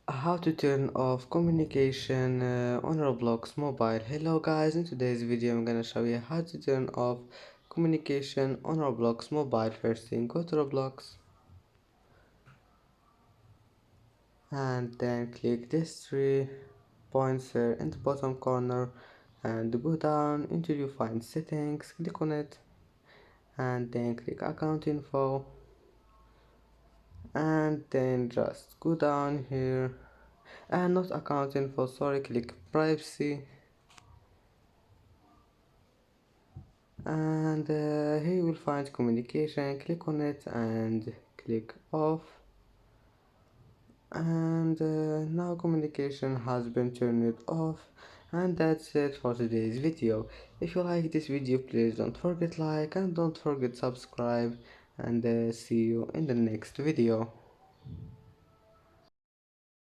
How to turn off communication on Roblox mobile. Hello guys, in today's video I'm gonna show you how to turn off communication on Roblox mobile. First thing, go to Roblox and then click this three points here in the bottom corner and go down until you find settings, click on it and then click account info and then just go down here and not account info, sorry, click privacy and here you will find communication, click on it and click off and now communication has been turned off. And that's it for today's video. If you like this video, please don't forget like and don't forget subscribe, and see you in the next video.